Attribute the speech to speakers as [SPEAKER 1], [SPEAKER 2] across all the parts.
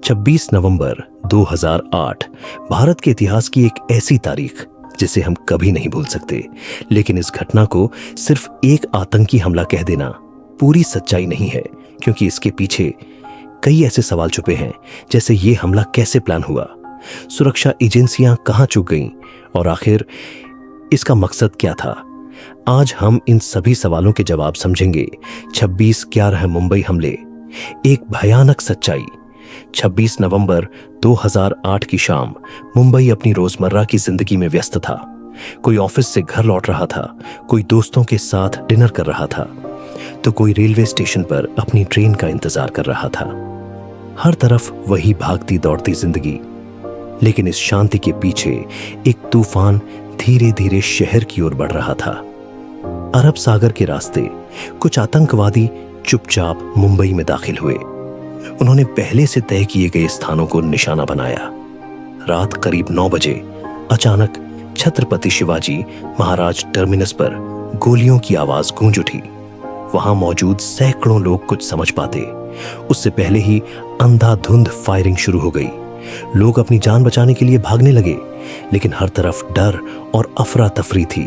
[SPEAKER 1] 26 नवंबर 2008 भारत के इतिहास की एक ऐसी तारीख जिसे हम कभी नहीं भूल सकते। लेकिन इस घटना को सिर्फ एक आतंकी हमला कह देना पूरी सच्चाई नहीं है, क्योंकि इसके पीछे कई ऐसे सवाल छुपे हैं, जैसे ये हमला कैसे प्लान हुआ, सुरक्षा एजेंसियां कहां चूक गईं और आखिर इसका मकसद क्या था। आज हम इन सभी सवालों के जवाब समझेंगे। 26/11 मुंबई हमले, एक भयानक सच्चाई। 26 नवंबर 2008 की शाम मुंबई अपनी रोजमर्रा की जिंदगी में व्यस्त था। कोई ऑफिस से घर लौट रहा था, कोई दोस्तों के साथ डिनर कर रहा था, तो कोई रेलवे स्टेशन पर अपनी ट्रेन का इंतजार कर रहा था। हर तरफ वही भागती दौड़ती जिंदगी। लेकिन इस शांति के पीछे एक तूफान धीरे धीरे शहर की ओर बढ़ रहा था। अरब सागर के रास्ते कुछ आतंकवादी चुपचाप मुंबई में दाखिल हुए। उन्होंने पहले से तय किए गए स्थानों को निशाना बनाया। रात करीब 9 बजे अचानक छत्रपति शिवाजी महाराज टर्मिनस पर गोलियों की आवाज गूंज उठी। वहां मौजूद सैकड़ों लोग कुछ समझ पाते उससे पहले ही अंधाधुंध फायरिंग शुरू हो गई। लोग अपनी जान बचाने के लिए भागने लगे, लेकिन हर तरफ डर और अफरा तफरी थी।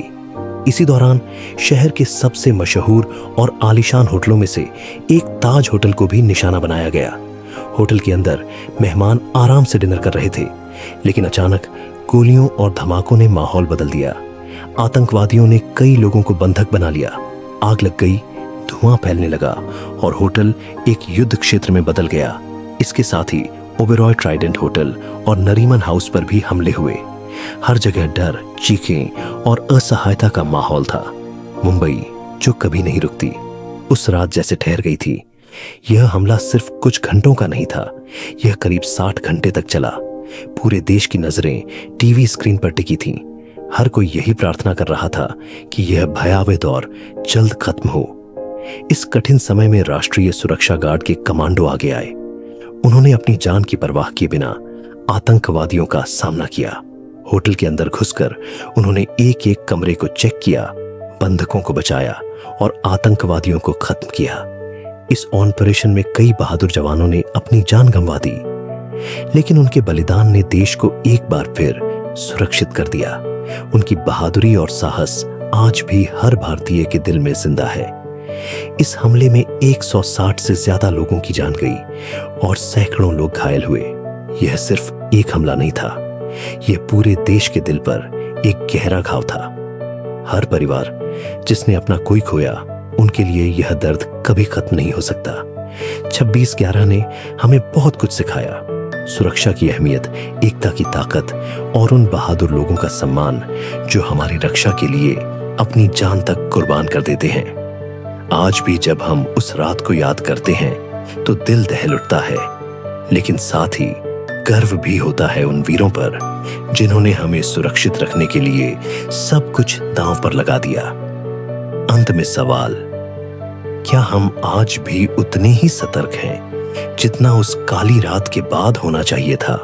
[SPEAKER 1] इसी दौरान शहर के सबसे मशहूर और आलीशान होटलों में से एक ताज होटल को भी निशाना बनाया गया। होटल के अंदर मेहमान आराम से डिनर कर रहे थे, लेकिन अचानक गोलियों और धमाकों ने माहौल बदल दिया। आतंकवादियों ने कई लोगों को बंधक बना लिया। आग लग गई, धुआं फैलने लगा और होटल एक युद्ध क्षेत्र में बदल गया। इसके साथ ही ओबेरॉय ट्राइडेंट होटल और नरीमन हाउस पर भी हमले हुए। हर जगह डर, चीखें और असहायता का माहौल था। मुंबई जो कभी नहीं रुकती, उस रात जैसे ठहर गई थी। यह हमला सिर्फ कुछ घंटों का नहीं था, यह करीब 60 घंटे तक चला। पूरे देश की नजरें टीवी स्क्रीन पर टिकी थीं। हर कोई यही प्रार्थना कर रहा था कि यह भयावह दौर जल्द खत्म हो। इस कठिन समय में राष्ट्रीय सुरक्षा गार्ड के कमांडो आगे आए। उन्होंने अपनी जान की परवाह किए बिना आतंकवादियों का सामना किया। होटल के अंदर घुसकर उन्होंने एक एक कमरे को चेक किया, बंधकों को बचाया और आतंकवादियों को खत्म किया। इस ऑपरेशन में कई बहादुर जवानों ने अपनी जान गंवा दी, लेकिन उनके बलिदान ने देश को एक बार फिर सुरक्षित कर दिया। उनकी बहादुरी और साहस आज भी हर भारतीय के दिल में जिंदा है। इस हमले में 160 से ज्यादा लोगों की जान गई और सैकड़ों लोग घायल हुए। यह सिर्फ एक हमला नहीं था, यह पूरे देश के दिल पर एक गहरा घाव था। हर परिवार जिसने अपना कोई खोया, उनके लिए यह दर्द कभी खत्म नहीं हो सकता। 26/11 ने हमें बहुत कुछ सिखाया। सुरक्षा की अहमियत, एकता की ताकत और उन बहादुर लोगों का सम्मान जो हमारी रक्षा के लिए अपनी जान तक कुर्बान कर देते हैं। आज भी जब हम उस रात को याद करते हैं तो दिल दहल उठता है, लेकिन साथ ही गर्व भी होता है उन वीरों पर जिन्होंने हमें सुरक्षित रखने के लिए सब कुछ दांव पर लगा दिया। अंत में सवाल, क्या हम आज भी उतने ही सतर्क हैं जितना उस काली रात के बाद होना चाहिए था?